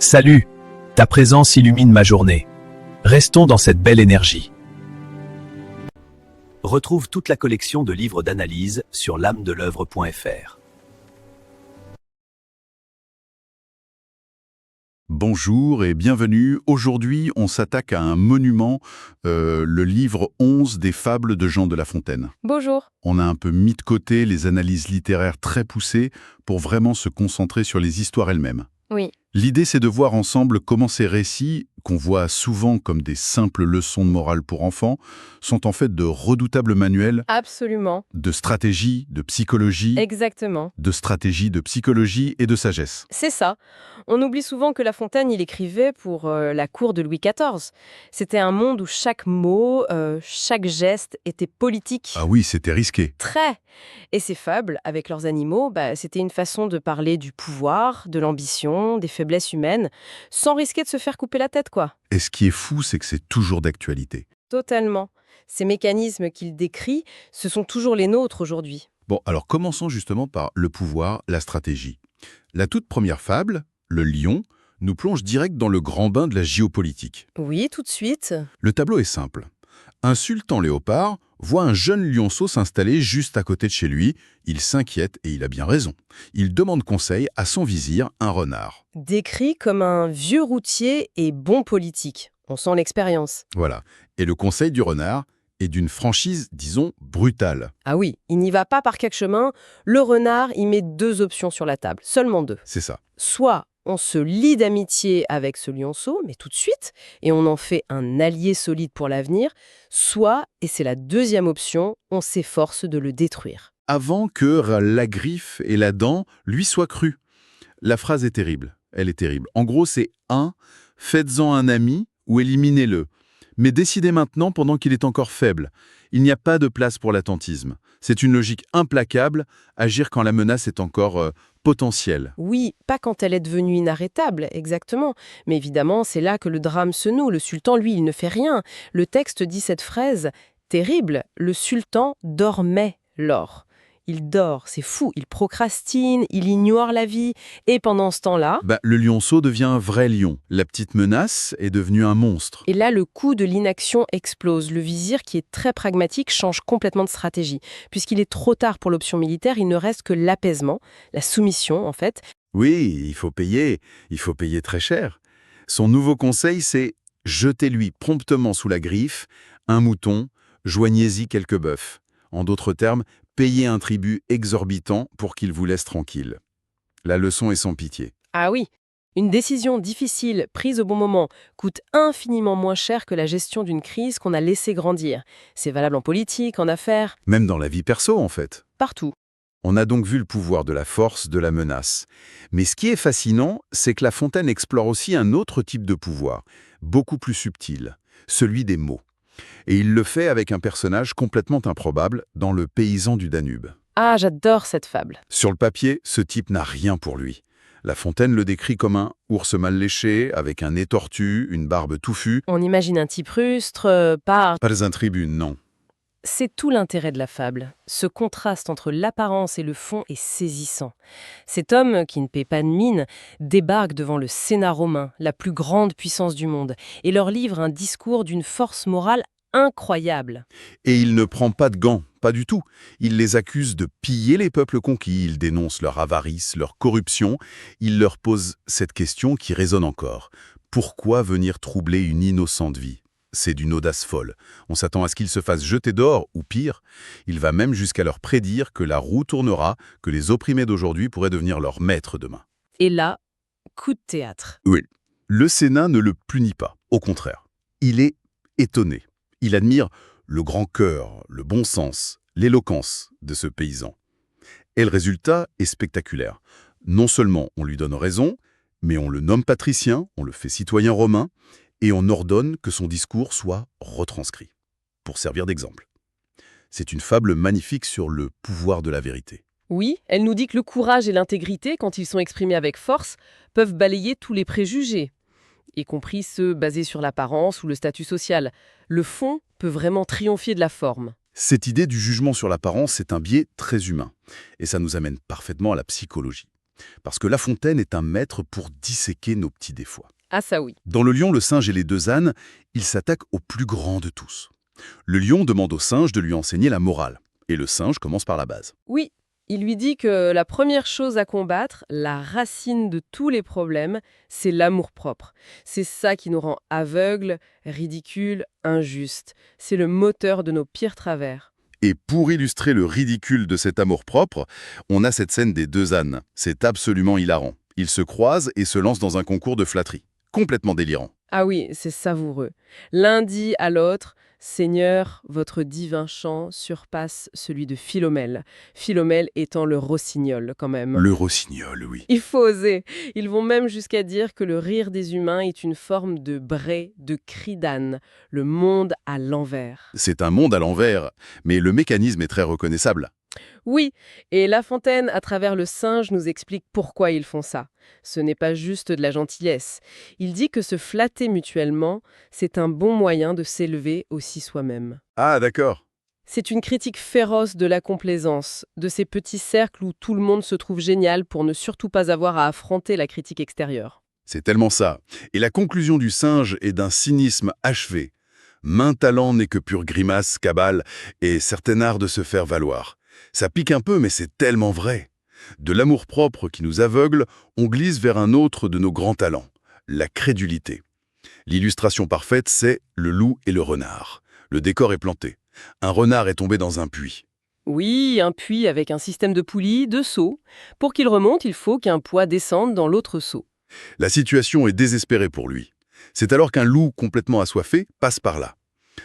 Salut, ta présence illumine ma journée. Restons dans cette belle énergie. Retrouve toute la collection de livres d'analyse sur l'âme-de-l'œuvre.fr. Bonjour et bienvenue. Aujourd'hui, on s'attaque à un monument, le livre 11 des fables de Jean de La Fontaine. Bonjour. On a un peu mis de côté les analyses littéraires très poussées pour vraiment se concentrer sur les histoires elles-mêmes. Oui, L'idée, c'est de voir ensemble comment ces récits, qu'on voit souvent comme des simples leçons de morale pour enfants, sont en fait de redoutables manuels absolument. de stratégie, de psychologie, Exactement. et de sagesse. C'est ça. On oublie souvent que La Fontaine, il écrivait pour la cour de Louis XIV. C'était un monde où chaque mot, chaque geste était politique. Ah oui, c'était risqué. Très. Et ces fables, avec leurs animaux, c'était une façon de parler du pouvoir, de l'ambition, des faiblesses humaines, sans risquer de se faire couper la tête, quoi. Et ce qui est fou, c'est que c'est toujours d'actualité. Totalement. Ces mécanismes qu'il décrit, ce sont toujours les nôtres aujourd'hui. Bon, alors commençons justement par le pouvoir, la stratégie. La toute première fable, le lion, nous plonge direct dans le grand bain de la géopolitique. Oui, tout de suite. Le tableau est simple. Un sultan léopard voit un jeune lionceau s'installer juste à côté de chez lui. Il s'inquiète et il a bien raison. Il demande conseil à son vizir, un renard. Décrit comme un vieux routier et bon politique. On sent l'expérience. Voilà. Et le conseil du renard est d'une franchise, disons, brutale. Ah oui, il n'y va pas par quatre chemins. Le renard, il met deux options sur la table, seulement deux. C'est ça. Soit on se lie d'amitié avec ce lionceau, mais tout de suite, et on en fait un allié solide pour l'avenir, soit, et c'est la deuxième option, on s'efforce de le détruire. Avant que la griffe et la dent lui soient crues. La phrase est terrible. Elle est terrible. En gros, c'est 1. Faites-en un ami ou éliminez-le. Mais décidez maintenant pendant qu'il est encore faible. Il n'y a pas de place pour l'attentisme. C'est une logique implacable, agir quand la menace est encore potentielle. Oui, pas quand elle est devenue inarrêtable, exactement. Mais évidemment, c'est là que le drame se noue. Le sultan, lui, il ne fait rien. Le texte dit cette phrase terrible. Le sultan dormait lors. Il dort, c'est fou. Il procrastine, il ignore la vie. Et pendant ce temps-là, Le lionceau devient un vrai lion. La petite menace est devenue un monstre. et là, le coup de l'inaction explose. Le vizir, qui est très pragmatique, change complètement de stratégie. Puisqu'il est trop tard pour l'option militaire, il ne reste que l'apaisement, la soumission, en fait. Oui, il faut payer très cher. Son nouveau conseil, c'est jetez-lui promptement sous la griffe un mouton, joignez-y quelques bœufs. En d'autres termes, payez un tribut exorbitant pour qu'il vous laisse tranquille. La leçon est sans pitié. Ah oui, une décision difficile, prise au bon moment, coûte infiniment moins cher que la gestion d'une crise qu'on a laissée grandir. C'est valable en politique, en affaires, Même dans la vie perso, en fait. partout. On a donc vu le pouvoir de la force, de la menace. Mais ce qui est fascinant, c'est que La Fontaine explore aussi un autre type de pouvoir, beaucoup plus subtil, celui des mots. Et il le fait avec un personnage complètement improbable dans Le Paysan du Danube. Ah, j'adore cette fable. Sur le papier, ce type n'a rien pour lui. La Fontaine le décrit comme un ours mal léché, avec un nez tortu, une barbe touffue. On imagine un type rustre, pas... Pas un tribune, non. C'est tout l'intérêt de la fable. Ce contraste entre l'apparence et le fond est saisissant. Cet homme, qui ne paie pas de mine, débarque devant le Sénat romain, la plus grande puissance du monde, et leur livre un discours d'une force morale incroyable. Et il ne prend pas de gants, pas du tout. Il les accuse de piller les peuples conquis, il dénonce leur avarice, leur corruption. Il leur pose cette question qui résonne encore. Pourquoi venir troubler une innocente vie ? C'est d'une audace folle. On s'attend à ce qu'ils se fassent jeter dehors, ou pire, il va même jusqu'à leur prédire que la roue tournera, que les opprimés d'aujourd'hui pourraient devenir leurs maîtres demain. Et là, coup de théâtre. Oui. Le Sénat ne le punit pas, au contraire. Il est étonné. Il admire le grand cœur, le bon sens, l'éloquence de ce paysan. Et le résultat est spectaculaire. Non seulement on lui donne raison, mais on le nomme patricien, on le fait citoyen romain, et on ordonne que son discours soit retranscrit, pour servir d'exemple. C'est une fable magnifique sur le pouvoir de la vérité. Oui, elle nous dit que le courage et l'intégrité, quand ils sont exprimés avec force, peuvent balayer tous les préjugés, y compris ceux basés sur l'apparence ou le statut social. Le fond peut vraiment triompher de la forme. Cette idée du jugement sur l'apparence, c'est un biais très humain. Et ça nous amène parfaitement à la psychologie. Parce que La Fontaine est un maître pour disséquer nos petits défauts. Ah ça oui. Dans Le Lion, le singe et les deux ânes, il s'attaque au plus grand de tous. Le lion demande au singe de lui enseigner la morale. Et le singe commence par la base. Oui, il lui dit que la première chose à combattre, la racine de tous les problèmes, c'est l'amour-propre. C'est ça qui nous rend aveugles, ridicules, injustes. C'est le moteur de nos pires travers. Et pour illustrer le ridicule de cet amour-propre, on a cette scène des deux ânes. C'est absolument hilarant. Ils se croisent et se lancent dans un concours de flatterie. Complètement délirant. Ah oui, c'est savoureux. L'un dit à l'autre: Seigneur, votre divin chant surpasse celui de Philomèle. Philomèle étant le rossignol, quand même. Le rossignol, oui. Il faut oser. Ils vont même jusqu'à dire que le rire des humains est une forme de brai, de cri d'âne, le monde à l'envers. C'est un monde à l'envers, mais le mécanisme est très reconnaissable. Oui, et La Fontaine, à travers le singe, nous explique pourquoi ils font ça. Ce n'est pas juste de la gentillesse. Il dit que se flatter mutuellement, c'est un bon moyen de s'élever aussi soi-même. Ah, d'accord. C'est une critique féroce de la complaisance, de ces petits cercles où tout le monde se trouve génial pour ne surtout pas avoir à affronter la critique extérieure. C'est tellement ça. Et la conclusion du singe est d'un cynisme achevé. Maint talent n'est que pure grimace, cabale et certain art de se faire valoir. Ça pique un peu, mais c'est tellement vrai. De l'amour-propre qui nous aveugle, on glisse vers un autre de nos grands talents, la crédulité. L'illustration parfaite, c'est le loup et le renard. Le décor est planté. Un renard est tombé dans un puits. Oui, un puits avec un système de poulies, de seaux. Pour qu'il remonte, il faut qu'un poids descende dans l'autre seau. La situation est désespérée pour lui. C'est alors qu'un loup complètement assoiffé passe par là.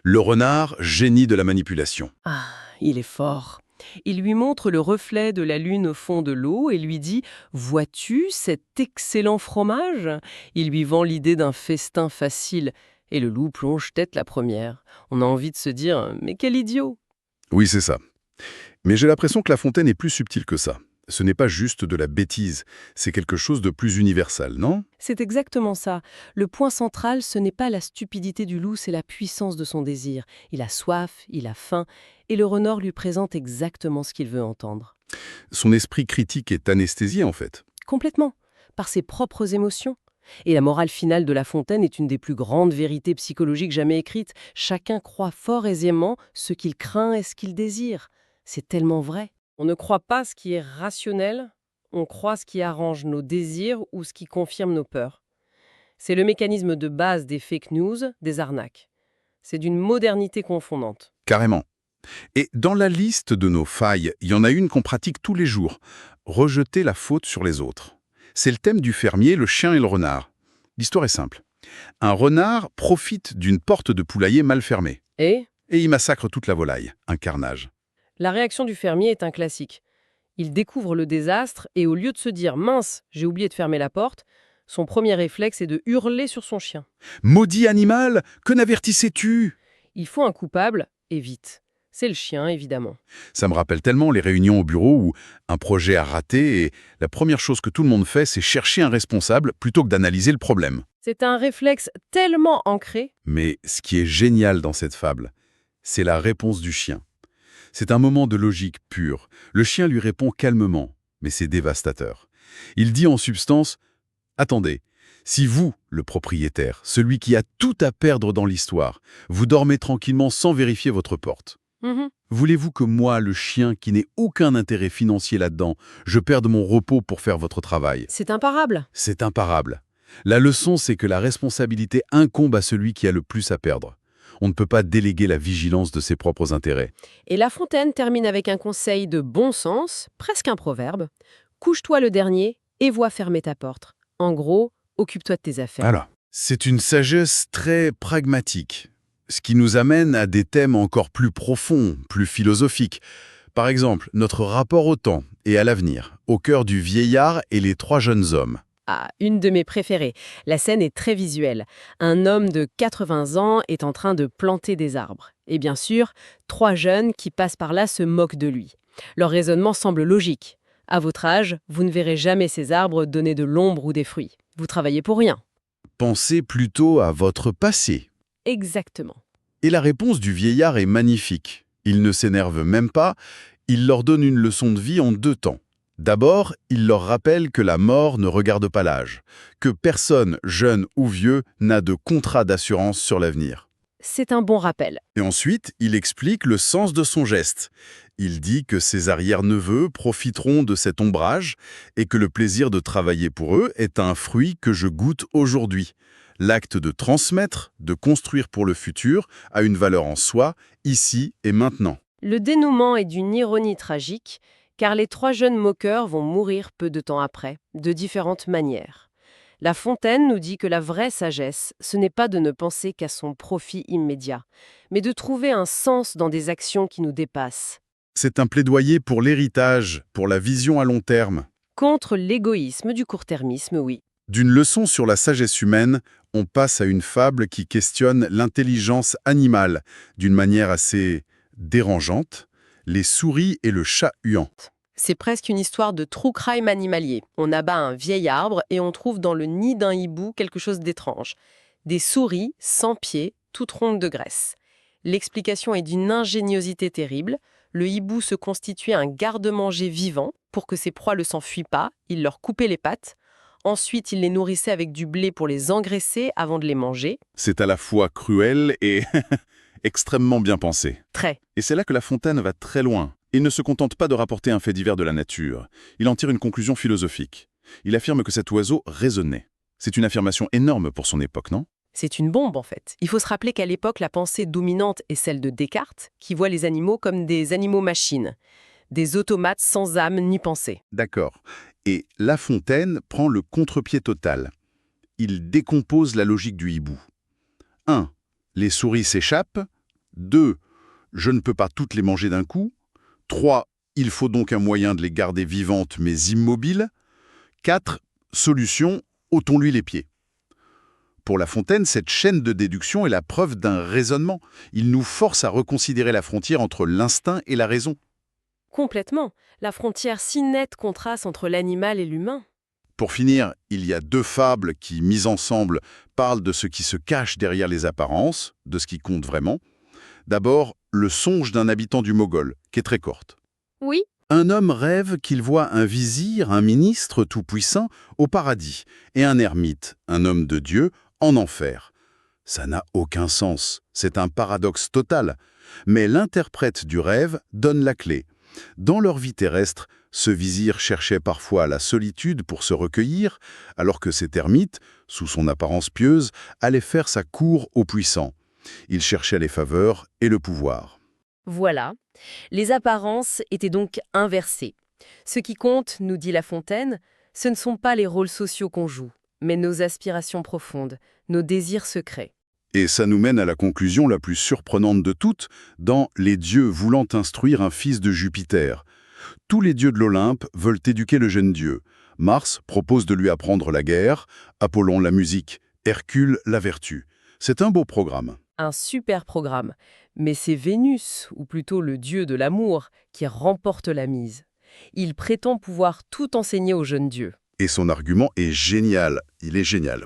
Le renard, génie de la manipulation. Ah, il est fort. Il lui montre le reflet de la lune au fond de l'eau et lui dit « Vois-tu cet excellent fromage ?» Il lui vend l'idée d'un festin facile. Et le loup plonge tête la première. On a envie de se dire « Mais quel idiot !» Oui, c'est ça. Mais j'ai l'impression que La Fontaine est plus subtile que ça. Ce n'est pas juste de la bêtise, c'est quelque chose de plus universel, non? C'est exactement ça. Le point central, ce n'est pas la stupidité du loup, c'est la puissance de son désir. Il a soif, il a faim, et le renard lui présente exactement ce qu'il veut entendre. Son esprit critique est anesthésié, en fait. Complètement, par ses propres émotions. Et la morale finale de La Fontaine est une des plus grandes vérités psychologiques jamais écrites. Chacun croit fort aisément ce qu'il craint et ce qu'il désire. C'est tellement vrai. On ne croit pas ce qui est rationnel, on croit ce qui arrange nos désirs ou ce qui confirme nos peurs. C'est le mécanisme de base des fake news, des arnaques. C'est d'une modernité confondante. Carrément. Et dans la liste de nos failles, il y en a une qu'on pratique tous les jours. Rejeter la faute sur les autres. C'est le thème du fermier, le chien et le renard. L'histoire est simple. Un renard profite d'une porte de poulailler mal fermée. Et Et il massacre toute la volaille. Un carnage. la réaction du fermier est un classique. Il découvre le désastre et au lieu de se dire « mince, j'ai oublié de fermer la porte », son premier réflexe est de hurler sur son chien. Maudit animal, que n'avertissais-tu? Il faut un coupable, et vite. C'est le chien, évidemment. Ça me rappelle tellement les réunions au bureau où un projet a raté et la première chose que tout le monde fait, c'est chercher un responsable plutôt que d'analyser le problème. C'est un réflexe tellement ancré. Mais ce qui est génial dans cette fable, c'est la réponse du chien. C'est un moment de logique pure. Le chien lui répond calmement, mais c'est dévastateur. Il dit en substance « Attendez, si vous, le propriétaire, celui qui a tout à perdre dans l'histoire, vous dormez tranquillement sans vérifier votre porte, voulez-vous que moi, le chien qui n'ai aucun intérêt financier là-dedans, je perde mon repos pour faire votre travail? C'est imparable. C'est imparable. La leçon, c'est que la responsabilité incombe à celui qui a le plus à perdre. On ne peut pas déléguer la vigilance de ses propres intérêts. Et La Fontaine termine avec un conseil de bon sens, presque un proverbe. Couche-toi le dernier et vois fermer ta porte. En gros, occupe-toi de tes affaires. Alors, c'est une sagesse très pragmatique, ce qui nous amène à des thèmes encore plus profonds, plus philosophiques. Par exemple, notre rapport au temps et à l'avenir, au cœur du vieillard et les trois jeunes hommes. Ah, une de mes préférées. La scène est très visuelle. Un homme de 80 ans est en train de planter des arbres. Et bien sûr, trois jeunes qui passent par là se moquent de lui. Leur raisonnement semble logique. À votre âge, vous ne verrez jamais ces arbres donner de l'ombre ou des fruits. Vous travaillez pour rien. Pensez plutôt à votre passé. Exactement. Et la réponse du vieillard est magnifique. Il ne s'énerve même pas, il leur donne une leçon de vie en 2 temps. D'abord, il leur rappelle que la mort ne regarde pas l'âge, que personne, jeune ou vieux, n'a de contrat d'assurance sur l'avenir. C'est un bon rappel. Et ensuite, il explique le sens de son geste. Il dit que ses arrière-neveux profiteront de cet ombrage et que le plaisir de travailler pour eux est un fruit que je goûte aujourd'hui. L'acte de transmettre, de construire pour le futur, a une valeur en soi, ici et maintenant. Le dénouement est d'une ironie tragique, car les 3 jeunes moqueurs vont mourir peu de temps après, de différentes manières. La Fontaine nous dit que la vraie sagesse, ce n'est pas de ne penser qu'à son profit immédiat, mais de trouver un sens dans des actions qui nous dépassent. C'est un plaidoyer pour l'héritage, pour la vision à long terme. Contre l'égoïsme du court-termisme, oui. D'une leçon sur la sagesse humaine, on passe à une fable qui questionne l'intelligence animale d'une manière assez dérangeante, les souris et le chat huant. C'est presque une histoire de true crime animalier. On abat un vieil arbre et on trouve dans le nid d'un hibou quelque chose d'étrange. Des souris, sans pieds, toutes rondes de graisse. L'explication est d'une ingéniosité terrible. Le hibou se constituait un garde-manger vivant. Pour que ses proies ne s'enfuient pas, il leur coupait les pattes. Ensuite, il les nourrissait avec du blé pour les engraisser avant de les manger. C'est à la fois cruel et extrêmement bien pensé. Très. Et c'est là que La Fontaine va très loin. Il ne se contente pas de rapporter un fait divers de la nature. Il en tire une conclusion philosophique. Il affirme que cet oiseau raisonnait. C'est une affirmation énorme pour son époque, non ? C'est une bombe, en fait. Il faut se rappeler qu'à l'époque, la pensée dominante est celle de Descartes, qui voit les animaux comme des animaux-machines, des automates sans âme ni pensée. D'accord. Et La Fontaine prend le contre-pied total. Il décompose la logique du hibou. 1. Les souris s'échappent. 2. Je ne peux pas toutes les manger d'un coup. 3. Il faut donc un moyen de les garder vivantes mais immobiles. 4. Solution, ôtons-lui les pieds. Pour La Fontaine, cette chaîne de déduction est la preuve d'un raisonnement. Il nous force à reconsidérer la frontière entre l'instinct et la raison. Complètement. La frontière si nette contraste entre l'animal et l'humain. Pour finir, il y a 2 fables qui, mises ensemble, parlent de ce qui se cache derrière les apparences, de ce qui compte vraiment. D'abord, le songe d'un habitant du Mogol, qui est très courte. Oui. Un homme rêve qu'il voit un vizir, un ministre tout-puissant, au paradis, et un ermite, un homme de Dieu, en enfer. Ça n'a aucun sens, c'est un paradoxe total. Mais l'interprète du rêve donne la clé. Dans leur vie terrestre, ce vizir cherchait parfois la solitude pour se recueillir, alors que cet ermite, sous son apparence pieuse, allait faire sa cour au puissant. Il cherchait les faveurs et le pouvoir. Voilà. Les apparences étaient donc inversées. Ce qui compte, nous dit La Fontaine, ce ne sont pas les rôles sociaux qu'on joue, mais nos aspirations profondes, nos désirs secrets. Et ça nous mène à la conclusion la plus surprenante de toutes, dans « Les dieux voulant instruire un fils de Jupiter ». Tous les dieux de l'Olympe veulent éduquer le jeune dieu. Mars propose de lui apprendre la guerre, Apollon la musique, Hercule la vertu. C'est un beau programme. Un super programme. Mais c'est Vénus, ou plutôt le dieu de l'amour, qui remporte la mise. Il prétend pouvoir tout enseigner au jeune dieu. Et son argument est génial, il est génial.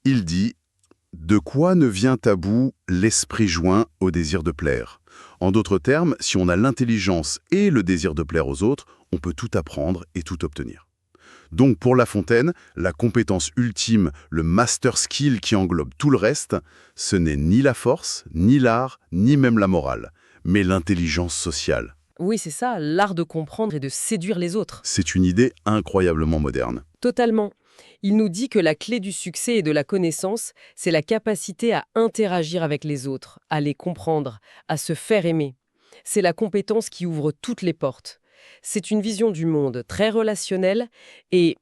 Il dit « De quoi ne vient à bout l'esprit joint au désir de plaire ?» En d'autres termes, si on a l'intelligence et le désir de plaire aux autres, on peut tout apprendre et tout obtenir. Donc pour La Fontaine, la compétence ultime, le master skill qui englobe tout le reste, ce n'est ni la force, ni l'art, ni même la morale, mais l'intelligence sociale. Oui, c'est ça, l'art de comprendre et de séduire les autres. C'est une idée incroyablement moderne. Totalement. Il nous dit que la clé du succès et de la connaissance, c'est la capacité à interagir avec les autres, à les comprendre, à se faire aimer. C'est la compétence qui ouvre toutes les portes. C'est une vision du monde très relationnelle et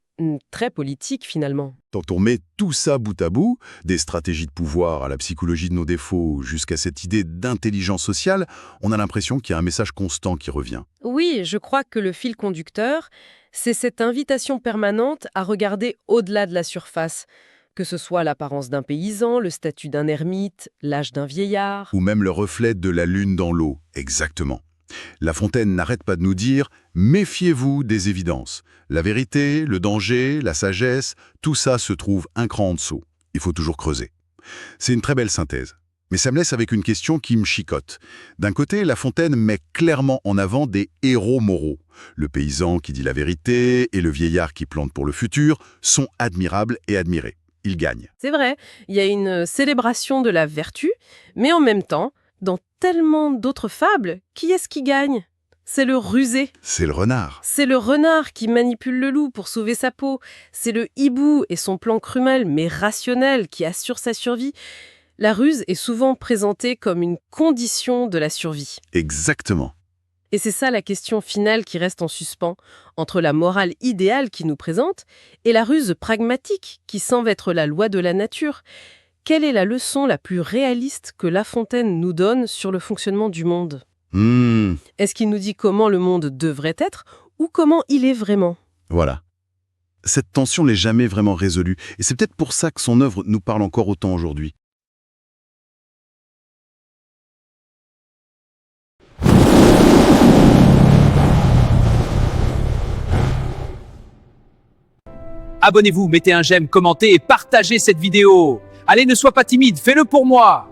très politique finalement. Quand on met tout ça bout à bout, des stratégies de pouvoir à la psychologie de nos défauts jusqu'à cette idée d'intelligence sociale, on a l'impression qu'il y a un message constant qui revient. Oui, je crois que le fil conducteur, c'est cette invitation permanente à regarder au-delà de la surface, que ce soit l'apparence d'un paysan, le statut d'un ermite, l'âge d'un vieillard. Ou même le reflet de la lune dans l'eau, exactement. La Fontaine n'arrête pas de nous dire « Méfiez-vous des évidences. La vérité, le danger, la sagesse, tout ça se trouve un cran en dessous. Il faut toujours creuser. » C'est une très belle synthèse. Mais ça me laisse avec une question qui me chicote. D'un côté, La Fontaine met clairement en avant des héros moraux. Le paysan qui dit la vérité et le vieillard qui plante pour le futur sont admirables et admirés. Ils gagnent. C'est vrai, il y a une célébration de la vertu, mais en même temps, dans tellement d'autres fables, qui est-ce qui gagne? C'est le rusé. C'est le renard. C'est le renard qui manipule le loup pour sauver sa peau. C'est le hibou et son plan cruel mais rationnel qui assure sa survie. La ruse est souvent présentée comme une condition de la survie. Exactement. Et c'est ça la question finale qui reste en suspens, entre la morale idéale qui nous présente et la ruse pragmatique qui semble être la loi de la nature. Quelle est la leçon la plus réaliste que La Fontaine nous donne sur le fonctionnement du monde ? Est-ce qu'il nous dit comment le monde devrait être ou comment il est vraiment ? Voilà. Cette tension n'est jamais vraiment résolue, et c'est peut-être pour ça que son œuvre nous parle encore autant aujourd'hui. Abonnez-vous, mettez un j'aime, commentez et partagez cette vidéo. Allez, ne sois pas timide, fais-le pour moi.